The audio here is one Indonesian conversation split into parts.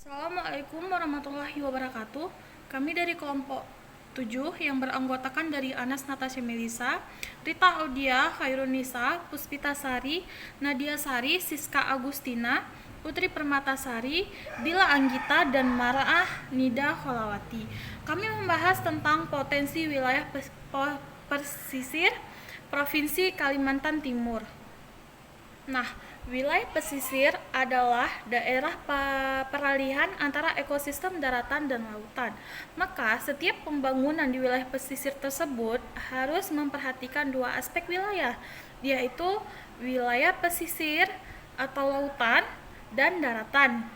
Assalamualaikum warahmatullahi wabarakatuh. Kami dari kelompok 7 yang beranggotakan dari Anas Natasha Melisa, Rita Audia, Khairunisa, Puspita Sari, Nadia Sari, Siska Agustina, Putri Permatasari, Bila Anggita, dan Maraah Nida Kholawati. Kami membahas tentang potensi wilayah pesisir Provinsi Kalimantan Timur. Nah, wilayah pesisir adalah daerah peralihan antara ekosistem daratan dan lautan. Maka, setiap pembangunan di wilayah pesisir tersebut harus memperhatikan dua aspek wilayah, yaitu wilayah pesisir atau lautan dan daratan.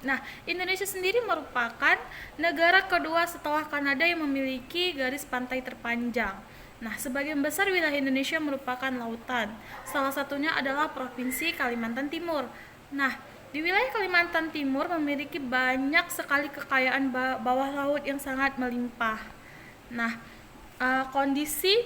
Nah, Indonesia sendiri merupakan negara kedua setelah Kanada yang memiliki garis pantai terpanjang. Nah, sebagian besar wilayah Indonesia merupakan lautan. Salah satunya adalah Provinsi Kalimantan Timur. Nah, di wilayah Kalimantan Timur memiliki banyak sekali kekayaan bawah laut yang sangat melimpah. Nah, kondisi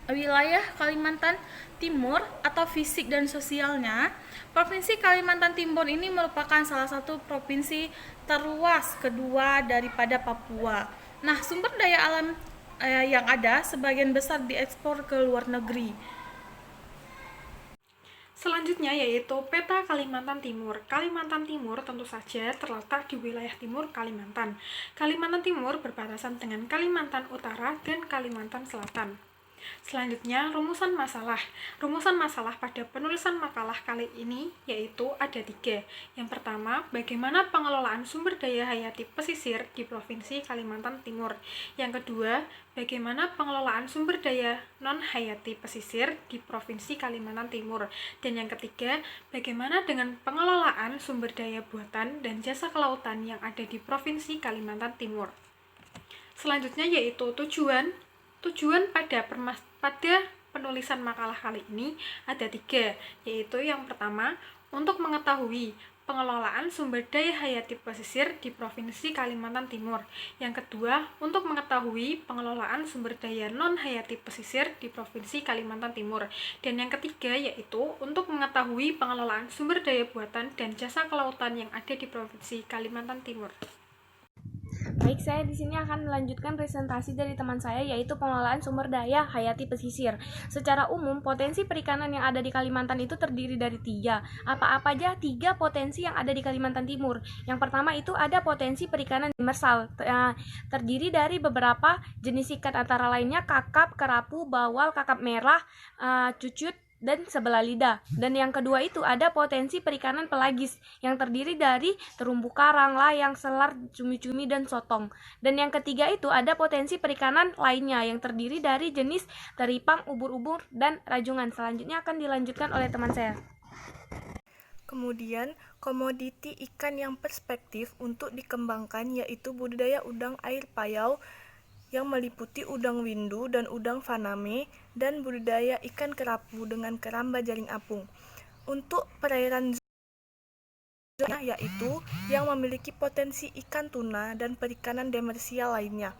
wilayah Kalimantan Timur atau fisik dan sosialnya, Provinsi Kalimantan Timur ini merupakan salah satu provinsi terluas kedua daripada Papua. Nah, sumber daya alam yang ada sebagian besar diekspor ke luar negeri. Selanjutnya yaitu peta Kalimantan Timur. Kalimantan Timur tentu saja terletak di wilayah timur Kalimantan. Kalimantan Timur berbatasan dengan Kalimantan Utara dan Kalimantan Selatan. Selanjutnya, rumusan masalah. Rumusan masalah pada penulisan makalah kali ini yaitu ada 3. Yang pertama, bagaimana pengelolaan sumber daya hayati pesisir di Provinsi Kalimantan Timur. Yang kedua, bagaimana pengelolaan sumber daya non-hayati pesisir di Provinsi Kalimantan Timur. Dan yang ketiga, bagaimana dengan pengelolaan sumber daya buatan dan jasa kelautan yang ada di Provinsi Kalimantan Timur. Selanjutnya yaitu tujuan pada penulisan makalah kali ini ada 3, yaitu yang pertama, untuk mengetahui pengelolaan sumber daya hayati pesisir di Provinsi Kalimantan Timur. Yang kedua, untuk mengetahui pengelolaan sumber daya non-hayati pesisir di Provinsi Kalimantan Timur. Dan yang ketiga, yaitu untuk mengetahui pengelolaan sumber daya buatan dan jasa kelautan yang ada di Provinsi Kalimantan Timur. Baik, saya di sini akan melanjutkan presentasi dari teman saya, yaitu pengelolaan sumber daya hayati pesisir. Secara umum, potensi perikanan yang ada di Kalimantan itu terdiri dari 3. Apa-apa aja 3 potensi yang ada di Kalimantan Timur? Yang pertama itu ada potensi perikanan demersal, terdiri dari beberapa jenis ikan, antara lainnya kakap, kerapu, bawal, kakap merah, cucut, dan sebelah lidah. Dan yang kedua itu ada potensi perikanan pelagis yang terdiri dari terumbu karang, layang, selar, cumi-cumi, dan sotong. Dan yang ketiga itu ada potensi perikanan lainnya yang terdiri dari jenis teripang, ubur-ubur, dan rajungan. Selanjutnya akan dilanjutkan oleh teman saya. Kemudian, komoditi ikan yang perspektif untuk dikembangkan yaitu budidaya udang air payau yang meliputi udang windu dan udang faname, dan budidaya ikan kerapu dengan keramba jaring apung. Untuk perairan zona yaitu yang memiliki potensi ikan tuna dan perikanan demersial lainnya.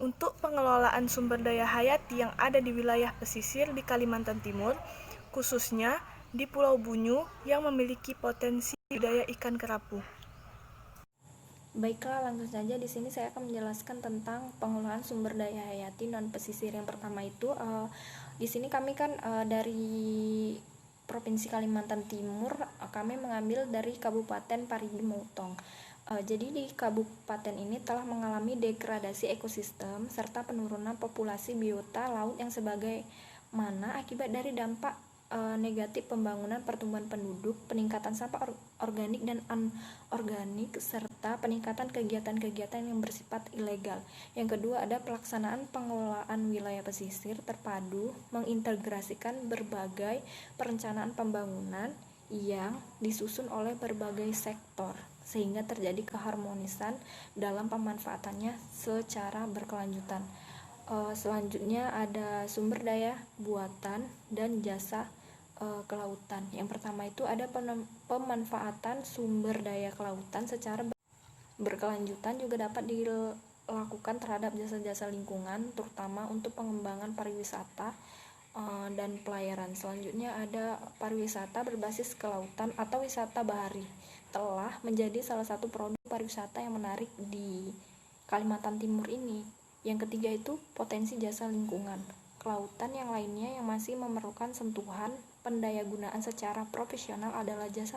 Untuk pengelolaan sumber daya hayati yang ada di wilayah pesisir di Kalimantan Timur, khususnya di Pulau Bunyu yang memiliki potensi budidaya ikan kerapu. Baiklah, langsung saja di sini saya akan menjelaskan tentang pengelolaan sumber daya hayati non pesisir. Yang pertama itu di sini kami kan dari Provinsi Kalimantan Timur, kami mengambil dari Kabupaten Parigi Motong. Jadi di kabupaten ini telah mengalami degradasi ekosistem serta penurunan populasi biota laut yang sebagai mana akibat dari dampak negatif pembangunan pertumbuhan penduduk, peningkatan sampah organik dan anorganik, serta peningkatan kegiatan-kegiatan yang bersifat ilegal. Yang kedua ada pelaksanaan pengelolaan wilayah pesisir terpadu, mengintegrasikan berbagai perencanaan pembangunan yang disusun oleh berbagai sektor, sehingga terjadi keharmonisan dalam pemanfaatannya secara berkelanjutan. Selanjutnya ada sumber daya buatan dan jasa kelautan. Yang pertama itu ada pemanfaatan sumber daya kelautan secara berkelanjutan juga dapat dilakukan terhadap jasa-jasa lingkungan, terutama untuk pengembangan pariwisata, dan pelayaran. Selanjutnya ada pariwisata berbasis kelautan atau wisata bahari, telah menjadi salah satu produk pariwisata yang menarik di Kalimantan Timur ini. Yang ketiga itu potensi jasa lingkungan. Kelautan yang lainnya yang masih memerlukan sentuhan pendayagunaan secara profesional adalah jasa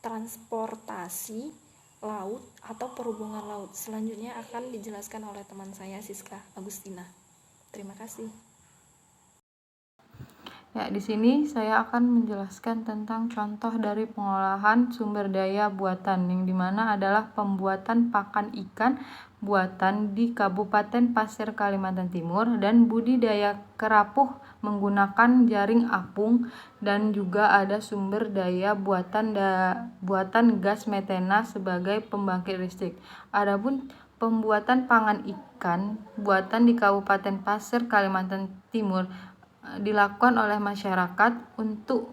transportasi laut atau perhubungan laut. Selanjutnya akan dijelaskan oleh teman saya Siska Agustina. Terima kasih. Ya, di sini saya akan menjelaskan tentang contoh dari pengolahan sumber daya buatan, yang dimana adalah pembuatan pakan ikan buatan di Kabupaten Pasir, Kalimantan Timur, dan budidaya kerapuh menggunakan jaring apung, dan juga ada sumber daya buatan gas metana sebagai pembangkit listrik. Adapun pembuatan pangan ikan buatan di Kabupaten Pasir, Kalimantan Timur dilakukan oleh masyarakat untuk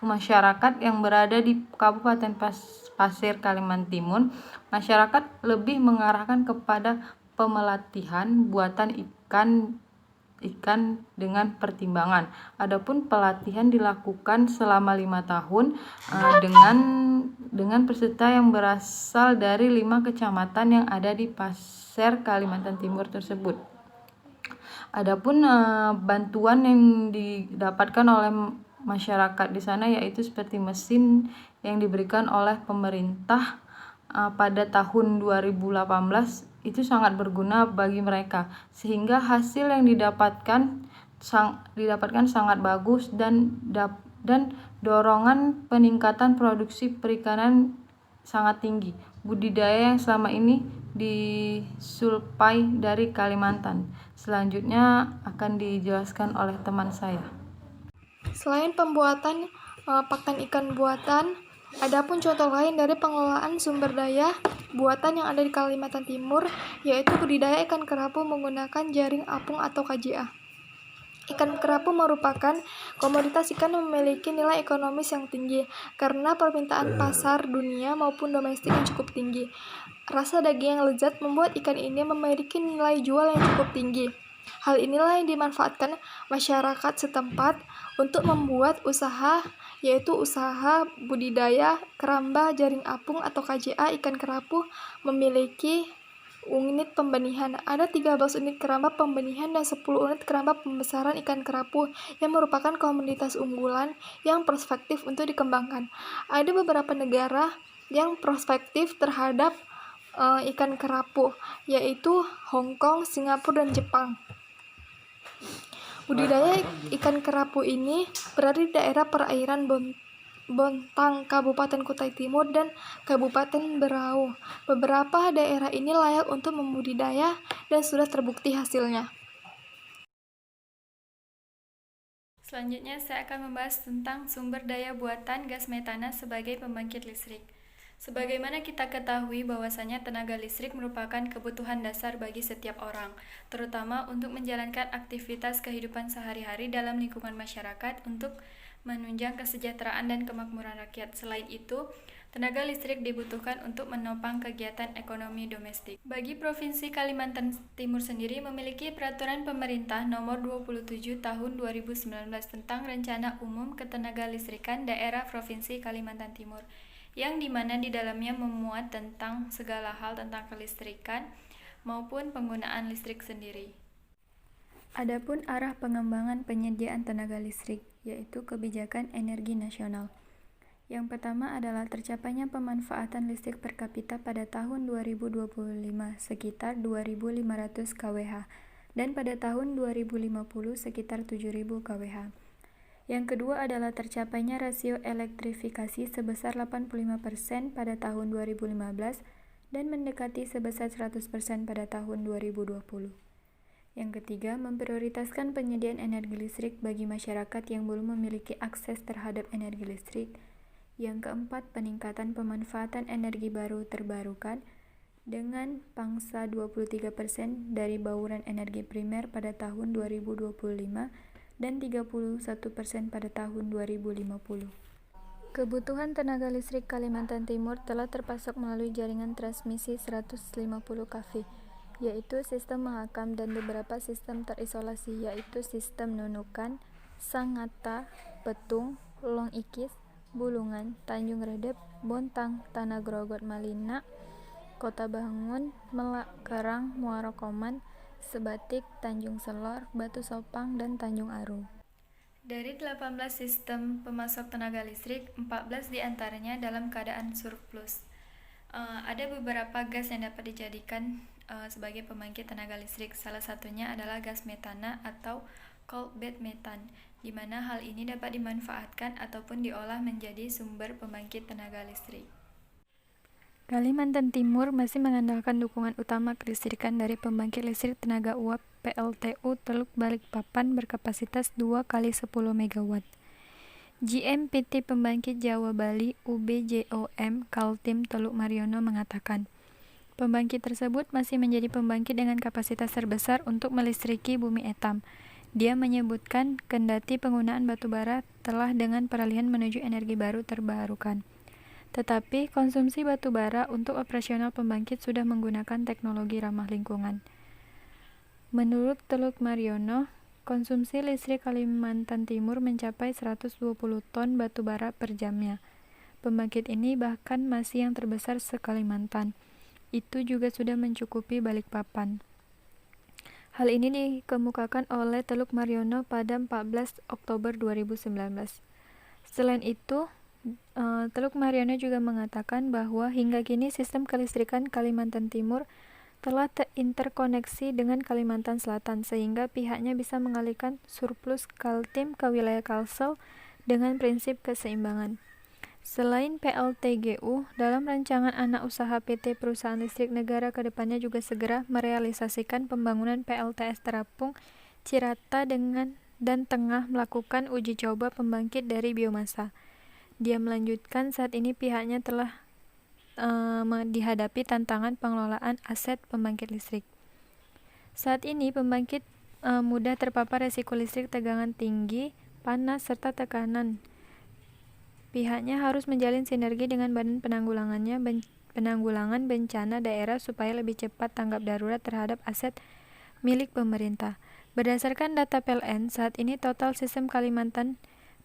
masyarakat yang berada di Kabupaten Pasir, Kalimantan Timur. Masyarakat lebih mengarahkan kepada pemelatihan buatan ikan dengan pertimbangan. Adapun pelatihan dilakukan selama 5 tahun dengan peserta yang berasal dari 5 kecamatan yang ada di Pasir, Kalimantan Timur tersebut. Adapun bantuan yang didapatkan oleh masyarakat di sana yaitu seperti mesin yang diberikan oleh pemerintah pada tahun 2018 itu sangat berguna bagi mereka, sehingga hasil yang didapatkan sangat bagus dan dorongan peningkatan produksi perikanan sangat tinggi. Budidaya yang selama ini disulpai dari Kalimantan. Selanjutnya akan dijelaskan oleh teman saya. Selain pembuatan pakan ikan buatan, ada pun contoh lain dari pengelolaan sumber daya buatan yang ada di Kalimantan Timur, yaitu budidaya ikan kerapu menggunakan jaring apung atau KJA. Ikan kerapu merupakan komoditas ikan yang memiliki nilai ekonomis yang tinggi karena permintaan pasar dunia maupun domestik yang cukup tinggi. Rasa daging yang lezat membuat ikan ini memiliki nilai jual yang cukup tinggi. Hal inilah yang dimanfaatkan masyarakat setempat untuk membuat usaha, yaitu usaha budidaya keramba jaring apung atau KJA ikan kerapu memiliki unit pembenihan. Ada 13 unit keramba pembenihan dan 10 unit keramba pembesaran ikan kerapu yang merupakan komoditas unggulan yang prospektif untuk dikembangkan. Ada beberapa negara yang prospektif terhadap ikan kerapu, yaitu Hong Kong, Singapura, dan Jepang. Budidaya ikan kerapu ini berada di daerah perairan Bontang, Kabupaten Kutai Timur, dan Kabupaten Berau. Beberapa daerah ini layak untuk membudidaya dan sudah terbukti hasilnya. Selanjutnya saya akan membahas tentang sumber daya buatan gas metana sebagai pembangkit listrik. Sebagaimana kita ketahui bahwasanya tenaga listrik merupakan kebutuhan dasar bagi setiap orang, terutama untuk menjalankan aktivitas kehidupan sehari-hari dalam lingkungan masyarakat untuk menunjang kesejahteraan dan kemakmuran rakyat. Selain itu, tenaga listrik dibutuhkan untuk menopang kegiatan ekonomi domestik. Bagi Provinsi Kalimantan Timur sendiri memiliki Peraturan Pemerintah Nomor 27 Tahun 2019 tentang Rencana Umum Ketenagalistrikan Daerah Provinsi Kalimantan Timur, yang dimana di dalamnya memuat tentang segala hal tentang kelistrikan maupun penggunaan listrik sendiri. Adapun arah pengembangan penyediaan tenaga listrik, yaitu kebijakan energi nasional. Yang pertama adalah tercapainya pemanfaatan listrik per kapita pada tahun 2025 sekitar 2.500 kWh dan pada tahun 2050 sekitar 7.000 kWh. Yang kedua adalah tercapainya rasio elektrifikasi sebesar 85% pada tahun 2015 dan mendekati sebesar 100% pada tahun 2020. Yang ketiga, memprioritaskan penyediaan energi listrik bagi masyarakat yang belum memiliki akses terhadap energi listrik. Yang keempat, peningkatan pemanfaatan energi baru terbarukan dengan pangsa 23% dari bauran energi primer pada tahun 2025 dan 31% pada tahun 2050. Kebutuhan tenaga listrik Kalimantan Timur telah terpasok melalui jaringan transmisi 150 kV yaitu sistem Mahakam, dan beberapa sistem terisolasi, yaitu sistem Nunukan, Sangatta, Petung, Long Ikis, Bulungan, Tanjung Redep, Bontang, Tanah Grogot Malina, Kota Bangun, Melak, Kerang, Muara Koman, Sebatik, Tanjung Selor, Batu Sopang, dan Tanjung Aru. Dari 18 sistem pemasok tenaga listrik, 14 diantaranya dalam keadaan surplus. Ada beberapa gas yang dapat dijadikan sebagai pembangkit tenaga listrik. Salah satunya adalah gas metana atau coal bed methane, di mana hal ini dapat dimanfaatkan ataupun diolah menjadi sumber pembangkit tenaga listrik. Kalimantan Timur masih mengandalkan dukungan utama kelistrikan dari pembangkit listrik tenaga uap PLTU Teluk Balikpapan berkapasitas 2 kali 10 MW. GMPT Pembangkit Jawa Bali UBJOM Kaltim Teluk Mariono mengatakan, pembangkit tersebut masih menjadi pembangkit dengan kapasitas terbesar untuk melistriki Bumi Etam. Dia menyebutkan kendati penggunaan batubara telah dengan peralihan menuju energi baru terbarukan. Tetapi konsumsi batubara untuk operasional pembangkit sudah menggunakan teknologi ramah lingkungan. Menurut Teluk Mariono, konsumsi listrik Kalimantan Timur mencapai 120 ton batubara per jamnya. Pembangkit ini bahkan masih yang terbesar se-Kalimantan. Itu juga sudah mencukupi Balikpapan. Hal ini dikemukakan oleh Teluk Mariono pada 14 Oktober 2019. Selain itu, Teluk Mariono juga mengatakan bahwa hingga kini sistem kelistrikan Kalimantan Timur telah terinterkoneksi dengan Kalimantan Selatan, sehingga pihaknya bisa mengalihkan surplus Kaltim ke wilayah Kalsel dengan prinsip keseimbangan. Selain PLTGU, dalam rancangan anak usaha PT Perusahaan Listrik Negara ke depannya juga segera merealisasikan pembangunan PLTS Terapung Cirata dan tengah melakukan uji coba pembangkit dari biomasa. Dia melanjutkan saat ini pihaknya telah dihadapi tantangan pengelolaan aset pembangkit listrik. Saat ini pembangkit mudah terpapar resiko listrik tegangan tinggi, panas, serta tekanan. Pihaknya harus menjalin sinergi dengan Badan Penanggulangan Bencana Daerah supaya lebih cepat tanggap darurat terhadap aset milik pemerintah. Berdasarkan data PLN, saat ini total sistem Kalimantan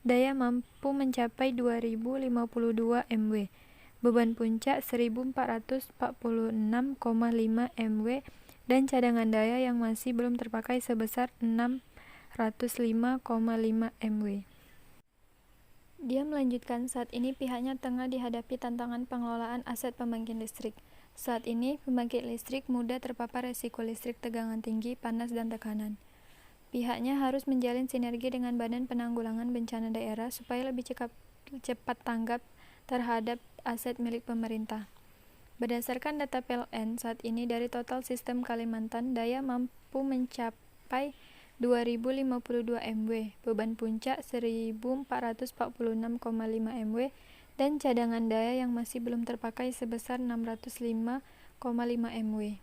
daya mampu mencapai 2052 MW. Beban puncak 1446,5 MW dan cadangan daya yang masih belum terpakai sebesar 605,5 MW. Dia melanjutkan saat ini pihaknya tengah dihadapi tantangan pengelolaan aset pembangkit listrik. Saat ini pembangkit listrik mudah terpapar resiko listrik tegangan tinggi, panas, dan tekanan. Pihaknya harus menjalin sinergi dengan Badan Penanggulangan Bencana Daerah supaya lebih cepat tanggap terhadap aset milik pemerintah. Berdasarkan data PLN, saat ini dari total sistem Kalimantan, daya mampu mencapai 2052 MW, beban puncak 1446,5 MW, dan cadangan daya yang masih belum terpakai sebesar 605,5 MW.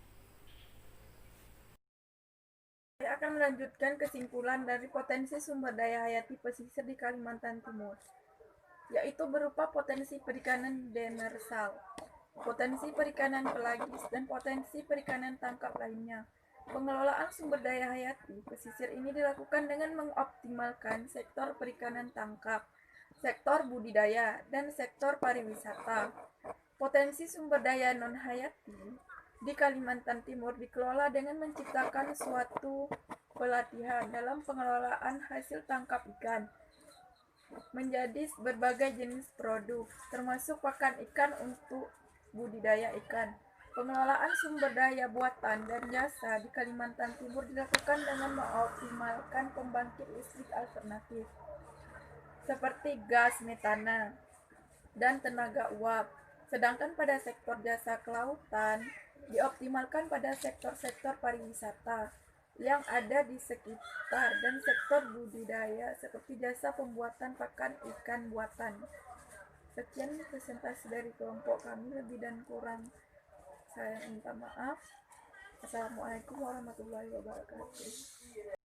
Saya akan melanjutkan kesimpulan dari potensi sumber daya hayati pesisir di Kalimantan Timur, yaitu berupa potensi perikanan demersal, potensi perikanan pelagis, dan potensi perikanan tangkap lainnya. Pengelolaan sumber daya hayati pesisir ini dilakukan dengan mengoptimalkan sektor perikanan tangkap, sektor budidaya, dan sektor pariwisata. Potensi sumber daya non-hayati di Kalimantan Timur dikelola dengan menciptakan suatu pelatihan dalam pengelolaan hasil tangkap ikan menjadi berbagai jenis produk, termasuk pakan ikan untuk budidaya ikan. Pengelolaan sumber daya buatan dan jasa di Kalimantan Timur dilakukan dengan mengoptimalkan pembangkit listrik alternatif, seperti gas metana dan tenaga uap. Sedangkan pada sektor jasa kelautan, dioptimalkan pada sektor-sektor pariwisata yang ada di sekitar dan sektor budidaya seperti jasa pembuatan pakan ikan buatan. Sekian presentasi dari kelompok kami, lebih dan kurang saya minta maaf. Assalamualaikum warahmatullahi wabarakatuh.